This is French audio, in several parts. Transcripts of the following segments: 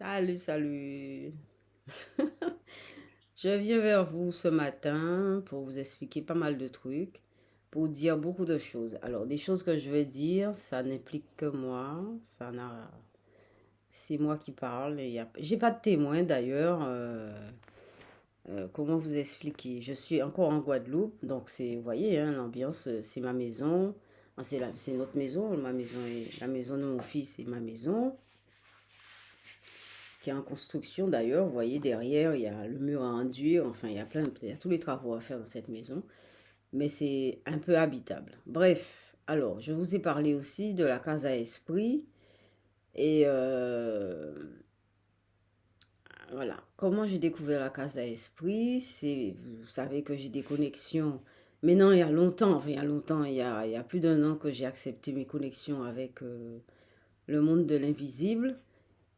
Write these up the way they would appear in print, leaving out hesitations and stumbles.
Salut, salut. Je viens vers vous ce matin pour vous expliquer pas mal de trucs, pour dire beaucoup de choses. Alors, des choses que je vais dire, ça n'implique que moi, c'est moi qui parle. J'ai pas de témoin d'ailleurs. Comment vous expliquer? Je suis encore en Guadeloupe, donc vous voyez, hein, l'ambiance, c'est ma maison. Enfin, c'est notre maison, ma maison est la maison de mon fils et ma maison, qui est en construction d'ailleurs. Vous voyez, derrière, il y a le mur à enduire. Enfin, il y a tous les travaux à faire dans cette maison. Mais c'est un peu habitable. Bref, alors, je vous ai parlé aussi de la Casa Esprit. Et voilà, comment j'ai découvert la Casa Esprit, vous savez que j'ai des connexions. Mais non, il y a longtemps, enfin, il y a longtemps, il y a plus d'un an que j'ai accepté mes connexions avec le monde de l'invisible.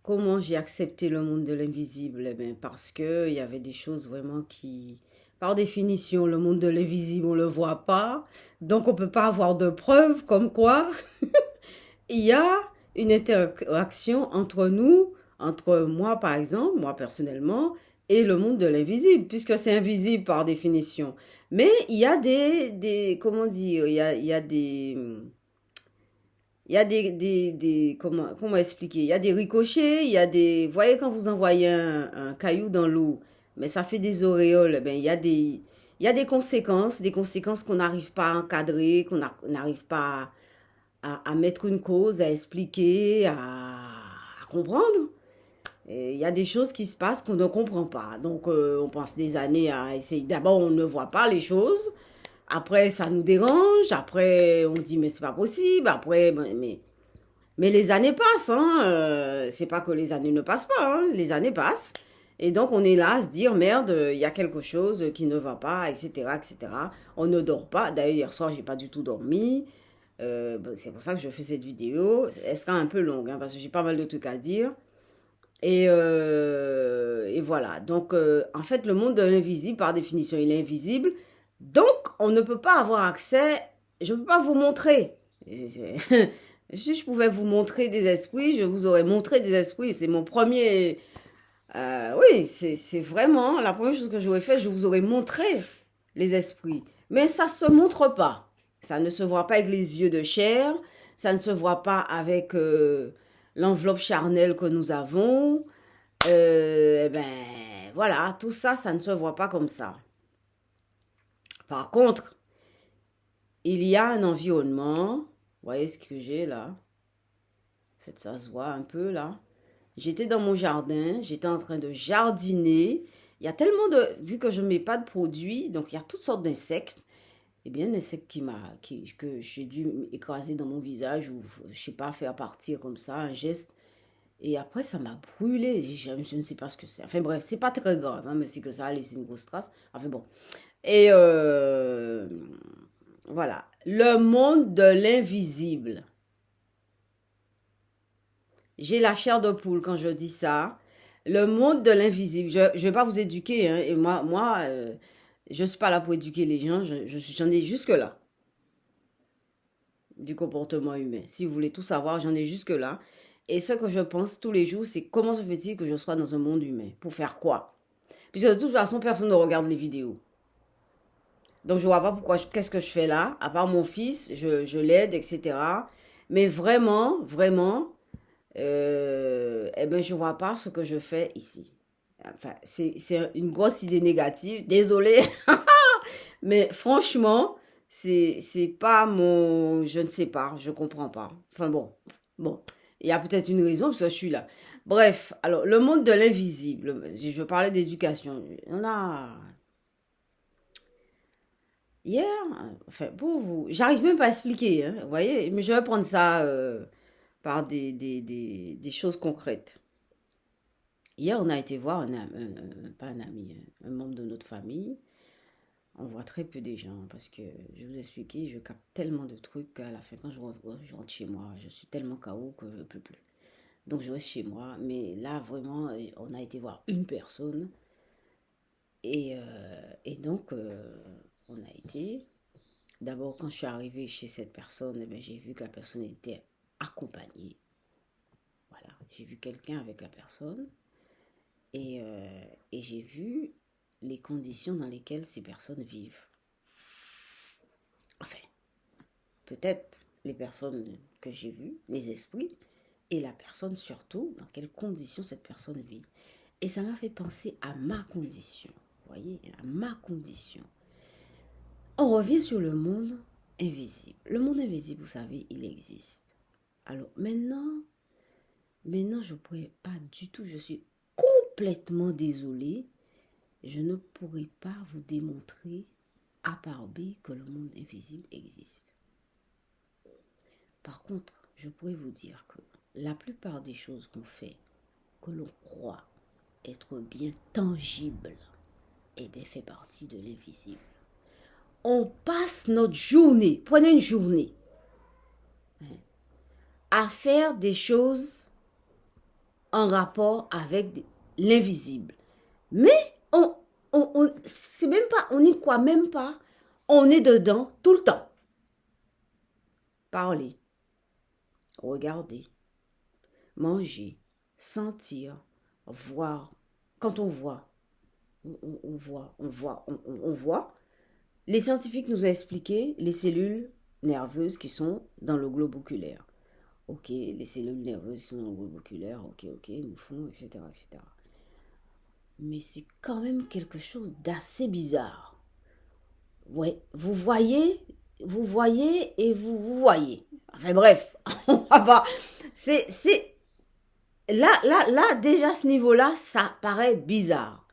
Comment j'ai accepté le monde de l'invisible? Eh bien, parce que il y avait des choses vraiment qui, par définition, le monde de l'invisible, on ne le voit pas. Donc, on ne peut pas avoir de preuves comme quoi il y a une interaction entre nous, entre moi, par exemple, moi personnellement, et le monde de l'invisible, puisque c'est invisible par définition. Mais il y a comment dire, comment expliquer? Il y a des ricochets, vous voyez quand vous envoyez un caillou dans l'eau, mais ça fait des auréoles, ben il y a des conséquences qu'on n'arrive pas à encadrer, qu'on n'arrive pas à mettre une cause, à expliquer, à comprendre. Et il y a des choses qui se passent qu'on ne comprend pas. Donc, on passe des années à essayer. D'abord, on ne voit pas les choses. Après, ça nous dérange. Après, on dit, mais c'est pas possible. Après, mais les années passent, hein. C'est pas que les années ne passent pas, hein. Les années passent. Et donc, on est là à se dire, merde, il y a quelque chose qui ne va pas, etc., etc. On ne dort pas. D'ailleurs, hier soir, j'ai pas du tout dormi. C'est pour ça que je fais cette vidéo. Elle sera un peu longue, hein, parce que j'ai pas mal de trucs à dire. Et voilà. Donc, en fait, le monde de l'invisible, par définition, il est invisible. Donc, on ne peut pas avoir accès. Je ne peux pas vous montrer. Si je pouvais vous montrer des esprits, je vous aurais montré des esprits. C'est mon premier. Oui, c'est vraiment la première chose que j'aurais fait. Je vous aurais montré les esprits. Mais ça ne se montre pas. Ça ne se voit pas avec les yeux de chair. Ça ne se voit pas avec l'enveloppe charnelle que nous avons. Ben voilà, tout ça, ça ne se voit pas comme ça. Par contre, il y a un environnement. Vous voyez ce que j'ai là? En fait, ça se voit un peu là. J'étais dans mon jardin, j'étais en train de jardiner. Il y a tellement de... Vu que je ne mets pas de produits, donc il y a toutes sortes d'insectes. Eh bien, un insecte que j'ai dû écraser dans mon visage ou, je sais pas, faire partir comme ça, un geste. Et après, ça m'a brûlé. Je ne sais pas ce que c'est. Enfin bref, c'est pas très grave, hein, mais c'est que ça a laissé une grosse trace. Enfin bon. Et voilà. Le monde de l'invisible. J'ai la chair de poule quand je dis ça. Le monde de l'invisible. Je ne vais pas vous éduquer, hein, et je ne suis pas là pour éduquer les gens. J'en ai jusque-là du comportement humain. Si vous voulez tout savoir, j'en ai jusque-là. Et ce que je pense tous les jours, c'est comment se fait-il que je sois dans un monde humain? Pour faire quoi? Puisque de toute façon, personne ne regarde les vidéos. Donc je vois pas pourquoi, qu'est-ce que je fais là, à part mon fils, je l'aide, etc. Mais vraiment, vraiment, eh ben je vois pas ce que je fais ici. Enfin, c'est une grosse idée négative, désolée. Mais franchement, c'est pas mon, je ne sais pas, je comprends pas. Enfin bon, bon, il y a peut-être une raison parce que je suis là. Bref, alors le monde de l'invisible, je parlais d'éducation. On a hier, enfin pour vous, j'arrive même pas à expliquer, hein, vous voyez, mais je vais prendre ça par des choses concrètes. Hier, on a été voir pas un ami, un membre de notre famille. On voit très peu des gens parce que je vais vous expliquer, je capte tellement de trucs qu'à la fin, quand je rentre chez moi, je suis tellement KO que je ne peux plus. Donc je reste chez moi. Mais là, vraiment, on a été voir une personne. Et donc, on a été. D'abord, quand je suis arrivée chez cette personne, eh ben, j'ai vu que la personne était accompagnée. Voilà. J'ai vu quelqu'un avec la personne et, et j'ai vu les conditions dans lesquelles ces personnes vivent. Enfin, peut-être les personnes que j'ai vues, les esprits, et la personne surtout, dans quelles conditions cette personne vit. Et ça m'a fait penser à ma condition, vous voyez, à ma condition. On revient sur le monde invisible. Le monde invisible, vous savez, il existe. Alors maintenant, je ne pourrais pas du tout, je suis complètement désolée, je ne pourrais pas vous démontrer A par B que le monde invisible existe. Par contre, je pourrais vous dire que la plupart des choses qu'on fait, que l'on croit être bien tangibles, eh bien, fait partie de l'invisible. On passe notre journée, prenez une journée, à faire des choses en rapport avec l'invisible. Mais c'est même pas, on n'y croit même pas. On est dedans tout le temps. Parler, regarder, manger, sentir, voir. Quand on voit, on voit. Les scientifiques nous ont expliqué les cellules nerveuses qui sont dans le globe oculaire. Ok, les cellules nerveuses sont dans le globe oculaire, ok, nous font, etc., etc. Mais c'est quand même quelque chose d'assez bizarre. Ouais, vous voyez et vous voyez. Enfin bref, on va pas. C'est là, déjà à ce niveau-là, ça paraît bizarre.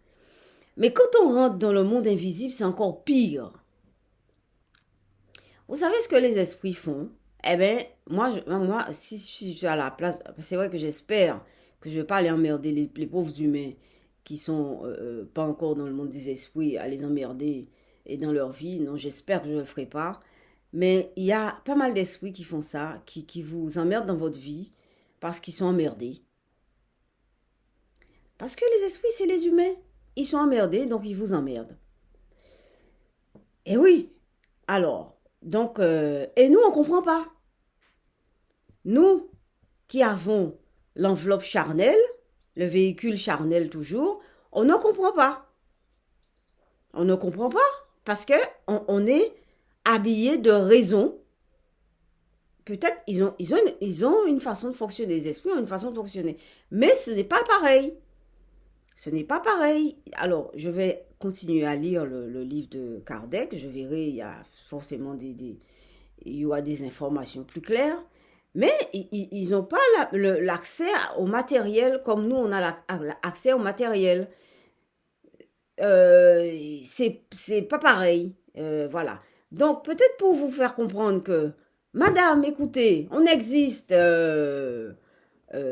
Mais quand on rentre dans le monde invisible, c'est encore pire. Vous savez ce que les esprits font? Eh bien, moi, si je suis à la place, c'est vrai que j'espère que je ne vais pas aller emmerder les pauvres humains qui sont pas encore dans le monde des esprits, à les emmerder et dans leur vie. Non, j'espère que je ne le ferai pas. Mais il y a pas mal d'esprits qui font ça, qui vous emmerdent dans votre vie parce qu'ils sont emmerdés. Parce que les esprits, c'est les humains. Ils sont emmerdés, donc ils vous emmerdent. Et oui, alors, donc, et nous, on ne comprend pas. Nous qui avons l'enveloppe charnelle, le véhicule charnel toujours, on ne comprend pas. On ne comprend pas parce que on est habillé de raison. Peut-être ils ont une façon de fonctionner, les esprits ont une façon de fonctionner. Mais ce n'est pas pareil. Ce n'est pas pareil. Alors, je vais continuer à lire le livre de Kardec. Je verrai, il y a forcément il y aura des informations plus claires. Mais ils n'ont pas l'accès au matériel comme nous, on a l'accès au matériel. C'est pas pareil. Voilà. Donc, peut-être pour vous faire comprendre que, madame, écoutez, on existe.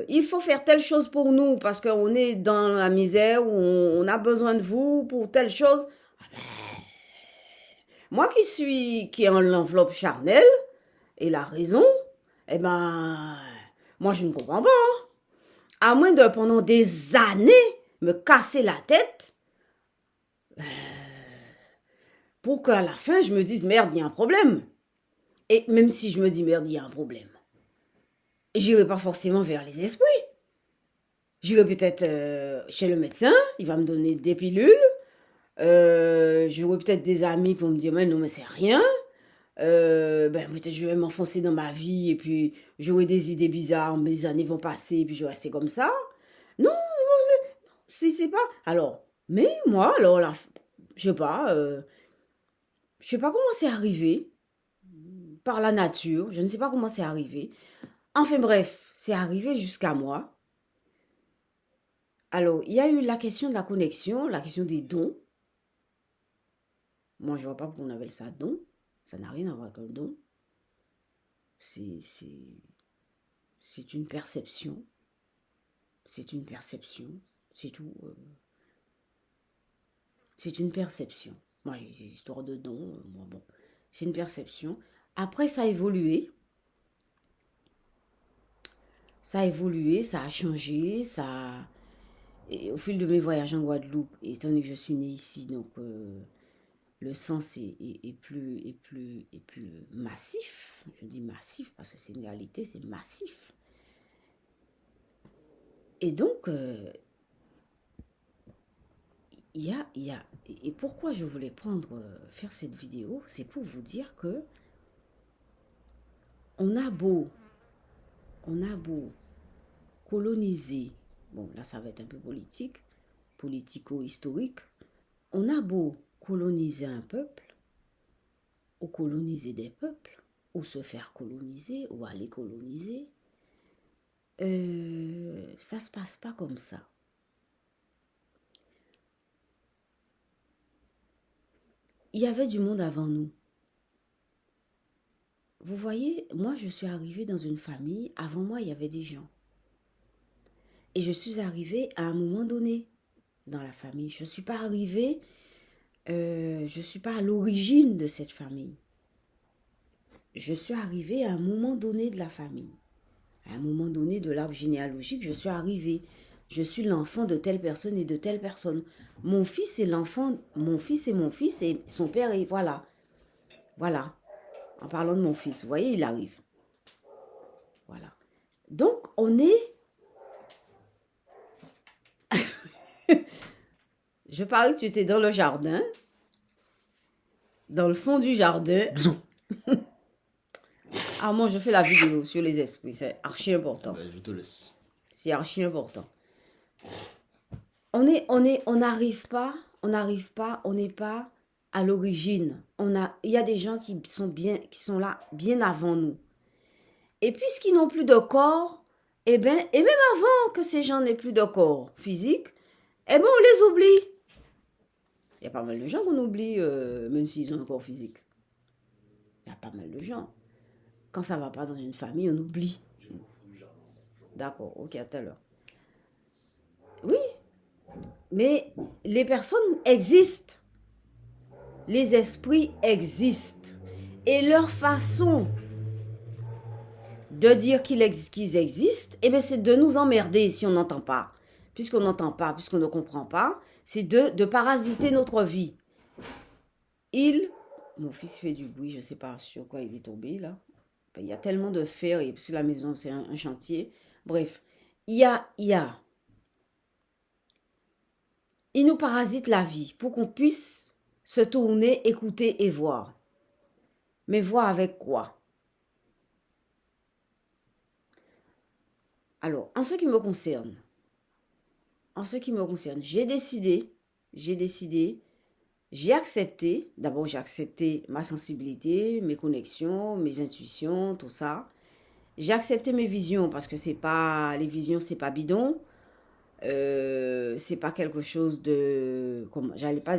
Il faut faire telle chose pour nous parce qu'on est dans la misère, ou on a besoin de vous pour telle chose. Moi qui ai l'enveloppe charnelle et la raison, eh ben, moi je ne comprends pas. Hein. À moins de pendant des années me casser la tête pour qu'à la fin je me dise merde, il y a un problème. Et même si je me dis merde, il y a un problème, j'irai pas forcément vers les esprits. J'irai peut-être chez le médecin, il va me donner des pilules. J'aurai peut-être des amis pour me dire mais non mais c'est rien. Ben peut-être je vais m'enfoncer dans ma vie et puis j'aurai des idées bizarres, mes années vont passer et puis je vais rester comme ça. Non, c'est pas. Alors, mais moi alors là, je sais pas, je sais pas comment c'est arrivé par la nature, je ne sais pas comment c'est arrivé. Enfin bref, c'est arrivé jusqu'à moi. Alors, il y a eu la question de la connexion, la question des dons. Moi, je vois pas pourquoi on appelle ça don. Ça n'a rien à voir avec un don. C'est une perception. C'est une perception. C'est tout. C'est une perception. Moi, j'ai des histoires de dons. Moi, bon, c'est une perception. Après, ça a évolué. Ça a évolué, ça a changé, ça. Et au fil de mes voyages en Guadeloupe, étant donné que je suis née ici, donc le sens est plus massif. Je dis massif parce que c'est une réalité, c'est massif. Et donc, et pourquoi je voulais faire cette vidéo, c'est pour vous dire que on a beau, on a beau coloniser, bon là ça va être un peu politique, politico-historique, on a beau coloniser un peuple, ou coloniser des peuples, ou se faire coloniser, ou aller coloniser, ça se passe pas comme ça. Il y avait du monde avant nous. Vous voyez, moi je suis arrivée dans une famille, avant moi il y avait des gens. Et je suis arrivée à un moment donné dans la famille. Je ne suis pas arrivée, je ne suis pas à l'origine de cette famille. Je suis arrivée à un moment donné de la famille. À un moment donné de l'arbre généalogique, je suis arrivée. Je suis l'enfant de telle personne et de telle personne. Mon fils est l'enfant, mon fils et son père et voilà. Voilà. En parlant de mon fils, vous voyez, il arrive. Voilà. Donc, on est... Je parie que tu étais dans le jardin, dans le fond du jardin. Bisous. Ah, moi, je fais la vidéo sur les esprits. C'est archi important. Ouais, je te laisse. C'est archi important. On n'arrive pas, on n'est pas à l'origine. Il y a des gens qui sont là bien avant nous. Et puisqu'ils n'ont plus de corps, et même avant que ces gens n'aient plus de corps physique, on les oublie. Il y a pas mal de gens qu'on oublie, même s'ils ont un corps physique. Il y a pas mal de gens. Quand ça ne va pas dans une famille, on oublie. D'accord, ok, à tout à l'heure. Oui, mais les personnes existent. Les esprits existent. Et leur façon de dire qu'ils existent, c'est de nous emmerder si on n'entend pas. Puisqu'on n'entend pas, puisqu'on ne comprend pas, c'est de parasiter notre vie. Mon fils fait du bruit, je ne sais pas sur quoi il est tombé là. Il y a tellement de fer, et parce que la maison c'est un chantier. Bref, il nous parasite la vie pour qu'on puisse se tourner, écouter et voir. Mais voir avec quoi? Alors, en ce qui me concerne, j'ai décidé, j'ai accepté ma sensibilité, mes connexions, mes intuitions, tout ça. J'ai accepté mes visions parce que les visions, c'est pas bidon. C'est pas quelque chose de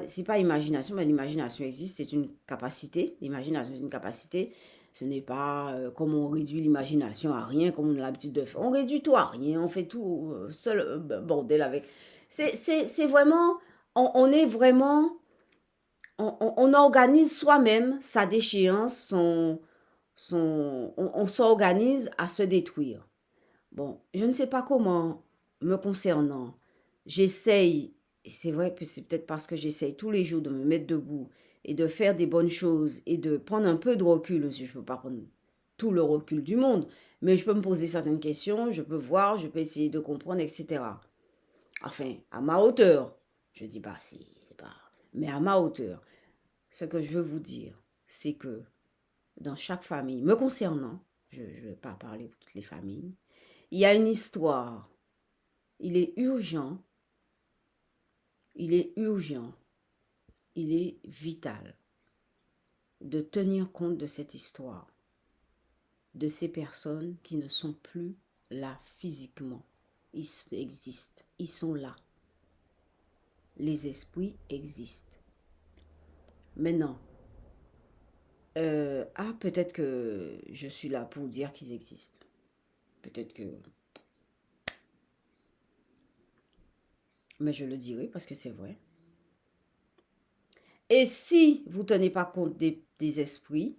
c'est pas imagination, mais l'imagination existe, c'est une capacité. L'imagination c'est une capacité. Ce n'est pas comme on réduit l'imagination à rien, comme on a l'habitude de faire. On réduit tout à rien, on fait tout seul bordel avec. C'est vraiment, on est vraiment, on organise soi-même sa déchéance, on s'organise à se détruire. Bon, je ne sais pas comment, me concernant, j'essaye, c'est vrai que c'est peut-être parce que j'essaye tous les jours de me mettre debout et de faire des bonnes choses et de prendre un peu de recul, même si je ne peux pas prendre tout le recul du monde, mais je peux me poser certaines questions, je peux voir, je peux essayer de comprendre, etc. Enfin, à ma hauteur, je dis pas si, c'est pas, mais à ma hauteur, ce que je veux vous dire, c'est que dans chaque famille, me concernant, je ne vais pas parler pour toutes les familles, il y a une histoire. Il est urgent, il est vital de tenir compte de cette histoire, de ces personnes qui ne sont plus là physiquement. Ils existent, ils sont là. Les esprits existent. Maintenant, peut-être que je suis là pour dire qu'ils existent. Peut-être que... Mais je le dirai parce que c'est vrai. Et si vous ne tenez pas compte des esprits,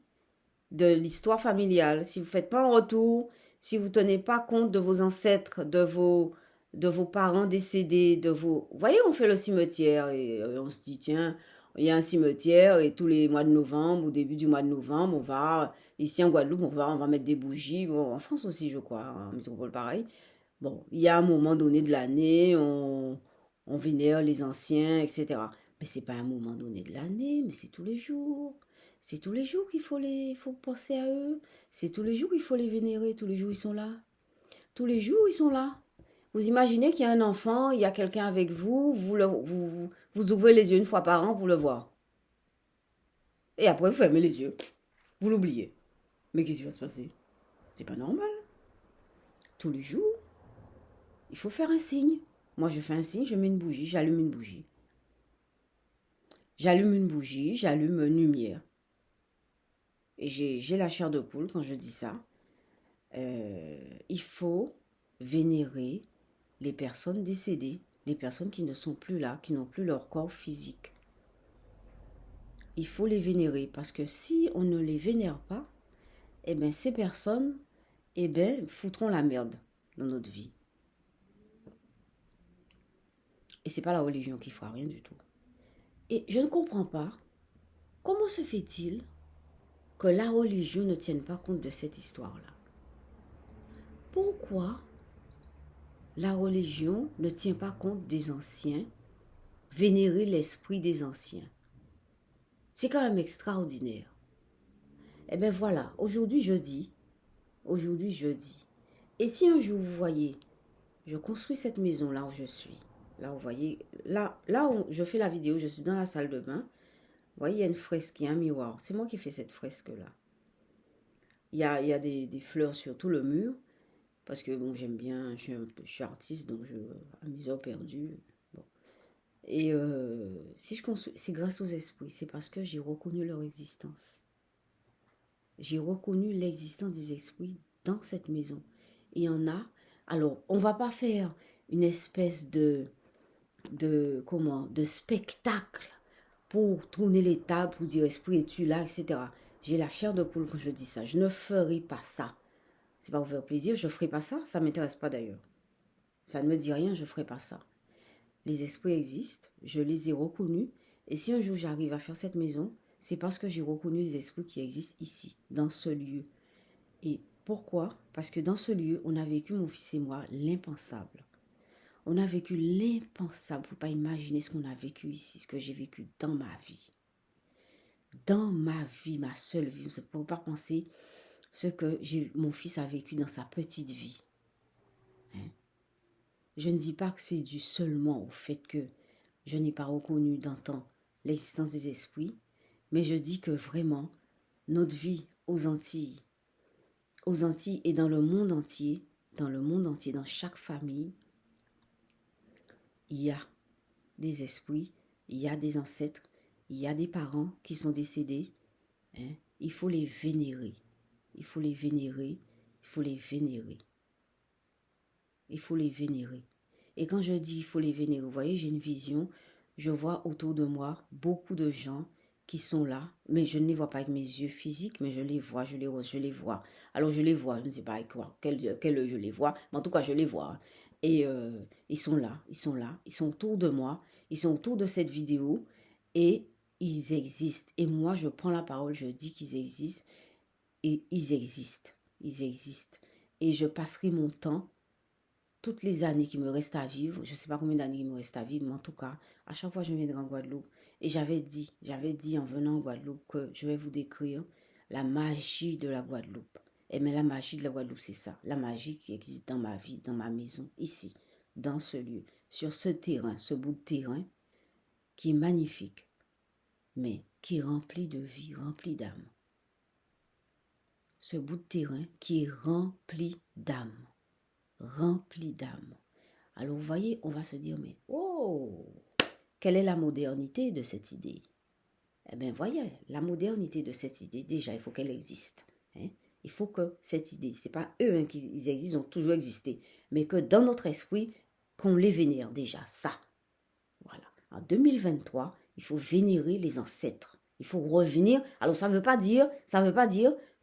de l'histoire familiale, si vous ne faites pas un retour, si vous ne tenez pas compte de vos ancêtres, de vos parents décédés, Vous voyez, on fait le cimetière et on se dit, tiens, il y a un cimetière et tous les mois de novembre, au début du mois de novembre, on va, ici en Guadeloupe, on va mettre des bougies, bon, en France aussi, je crois, en métropole pareil, Bon, il y a un moment donné de l'année, on vénère les anciens, etc. Mais c'est pas un moment donné de l'année, mais c'est tous les jours. C'est tous les jours il faut penser à eux. C'est tous les jours qu'il faut les vénérer. Tous les jours, ils sont là. Tous les jours, ils sont là. Vous imaginez qu'il y a un enfant, il y a quelqu'un avec vous, vous ouvrez les yeux une fois par an pour le voir. Et après, vous fermez les yeux. Vous l'oubliez. Mais qu'est-ce qui va se passer? C'est pas normal. Tous les jours, il faut faire un signe. Moi, je fais un signe, je mets une bougie, j'allume une bougie. J'allume une bougie, j'allume une lumière. Et j'ai la chair de poule quand je dis ça. Il faut vénérer les personnes décédées, les personnes qui ne sont plus là, qui n'ont plus leur corps physique. Il faut les vénérer parce que si on ne les vénère pas, eh bien ces personnes, eh bien, foutront la merde dans notre vie. Et c'est pas la religion qui fera rien du tout. Et je ne comprends pas comment se fait-il que la religion ne tienne pas compte de cette histoire-là. Pourquoi la religion ne tient pas compte des anciens, vénérer l'esprit des anciens? C'est quand même extraordinaire. Eh bien voilà, aujourd'hui jeudi, et si un jour vous voyez, je construis cette maison là où je suis, là vous voyez, là où je fais la vidéo, je suis dans la salle de bain, vous voyez, il y a une fresque, il y a un miroir, c'est moi qui fais cette fresque là. Il y a des fleurs sur tout le mur, parce que bon, j'aime bien, je suis artiste, donc à mes heures perdues. Bon. Et si je construis, c'est grâce aux esprits, c'est parce que j'ai reconnu leur existence. J'ai reconnu l'existence des esprits dans cette maison. Il y en a. Alors, on va pas faire une espèce de spectacle pour tourner les tables, pour dire esprit es-tu là, etc. J'ai la chair de poule quand je dis ça. Je ne ferai pas ça. C'est pas pour faire plaisir, je ne ferai pas ça. Ça ne m'intéresse pas d'ailleurs. Ça ne me dit rien, je ne ferai pas ça. Les esprits existent, je les ai reconnus. Et si un jour j'arrive à faire cette maison, c'est parce que j'ai reconnu les esprits qui existent ici, dans ce lieu. Et pourquoi? Parce que dans ce lieu, on a vécu, mon fils et moi, l'impensable. On a vécu l'impensable. Il ne faut pas imaginer ce qu'on a vécu ici, ce que j'ai vécu dans ma vie. Dans ma vie, ma seule vie. Vous ne pouvez pas penser ce que mon fils a vécu dans sa petite vie. Hein? Je ne dis pas que c'est dû seulement au fait que je n'ai pas reconnu d'antan l'existence des esprits, mais je dis que vraiment, notre vie aux Antilles et dans le monde entier, dans chaque famille, il y a des esprits, il y a des ancêtres, il y a des parents qui sont décédés. Hein? Il faut les vénérer. Il faut les vénérer. Il faut les vénérer. Il faut les vénérer. Et quand je dis il faut les vénérer, vous voyez, j'ai une vision. Je vois autour de moi beaucoup de gens qui sont là, mais je ne les vois pas avec mes yeux physiques, mais je les vois, je les vois. Alors je les vois, je ne sais pas avec quoi, quel je les vois, mais en tout cas je les vois. Et ils sont là, ils sont autour de moi, ils sont autour de cette vidéo et ils existent. Et moi je prends la parole, je dis qu'ils existent et ils existent. Et je passerai mon temps toutes les années qui me restent à vivre, je ne sais pas combien d'années il me reste à vivre, mais en tout cas, à chaque fois que je viendrai en Guadeloupe, et j'avais dit en venant en Guadeloupe que je vais vous décrire la magie de la Guadeloupe. Et mais la magie de la Guadeloupe, c'est ça, la magie qui existe dans ma vie, dans ma maison, ici, dans ce lieu, sur ce terrain, ce bout de terrain qui est magnifique, mais qui est rempli de vie, rempli d'âme. Ce bout de terrain qui est rempli d'âme. Rempli d'âme. Alors vous voyez, on va se dire, mais oh, quelle est la modernité de cette idée? Eh bien, voyez, la modernité de cette idée, déjà, il faut qu'elle existe. Hein? Il faut que cette idée, c'est pas eux qui existent, ils ont toujours existé, mais que dans notre esprit, qu'on les vénère déjà, ça. Voilà. En 2023, il faut vénérer les ancêtres. Il faut revenir. Alors, ça veut pas dire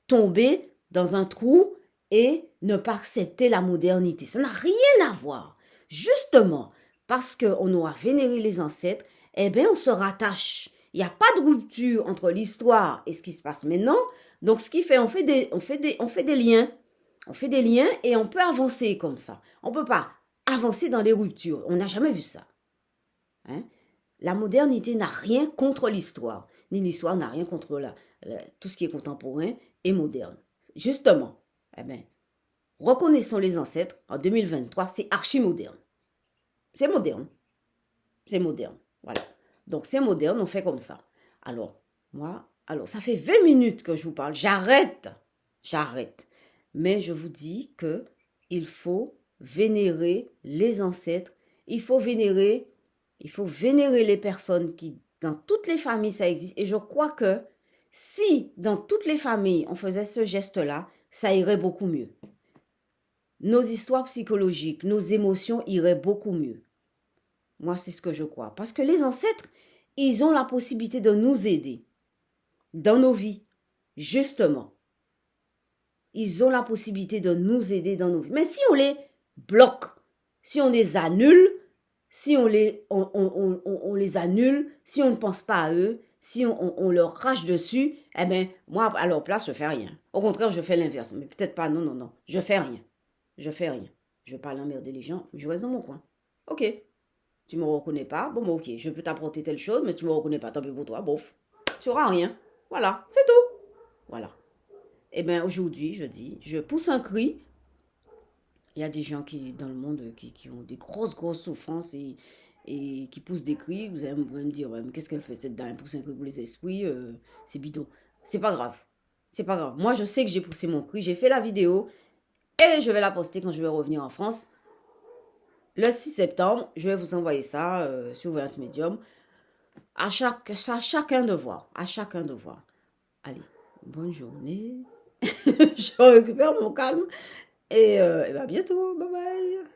tomber dans un trou et ne pas accepter la modernité. Ça n'a rien à voir. Justement, parce qu'on aura vénéré les ancêtres, eh bien, on se rattache. Il n'y a pas de rupture entre l'histoire et ce qui se passe maintenant. Donc, ce qui fait, on fait des liens. On fait des liens et on peut avancer comme ça. On ne peut pas avancer dans des ruptures. On n'a jamais vu ça. Hein? La modernité n'a rien contre l'histoire, ni l'histoire n'a rien contre tout ce qui est contemporain et moderne. Justement, eh ben, reconnaissons les ancêtres en 2023, c'est archi moderne. C'est moderne. C'est moderne. Voilà. Donc c'est moderne, on fait comme ça. Alors, ça fait 20 minutes que je vous parle. J'arrête. Mais je vous dis que il faut vénérer les ancêtres. Il faut vénérer les personnes qui, dans toutes les familles, ça existe. Et je crois que si dans toutes les familles, on faisait ce geste-là, ça irait beaucoup mieux. Nos histoires psychologiques, nos émotions iraient beaucoup mieux. Moi, c'est ce que je crois. Parce que les ancêtres, ils ont la possibilité de nous aider dans nos vies, justement. Ils ont la possibilité de nous aider dans nos vies. Mais si on les bloque, si on les annule, si on les annule, si on ne pense pas à eux, si on leur crache dessus, eh bien, moi, à leur place, je ne fais rien. Au contraire, je fais l'inverse. Mais peut-être pas, non. Je fais rien. Je ne veux pas l'emmerder les gens, je reste dans mon coin. Ok. Tu me reconnais pas, bon, ok, je peux t'apporter telle chose, mais tu me reconnais pas, tant pis pour toi, bof. Tu auras rien. Voilà, c'est tout. Voilà. Eh bien, aujourd'hui, je pousse un cri. Il y a des gens dans le monde qui ont des grosses souffrances et qui poussent des cris. Vous allez me dire, ouais, mais qu'est-ce qu'elle fait cette dame? Elle pousse un cri pour les esprits, c'est bidon. C'est pas grave. C'est pas grave. Moi, je sais que j'ai poussé mon cri, j'ai fait la vidéo et je vais la poster quand je vais revenir en France. Le 6 septembre, je vais vous envoyer ça sur Voyance Medium. À chacun de voir. Allez, bonne journée. Je récupère mon calme. Et à bientôt. Bye bye.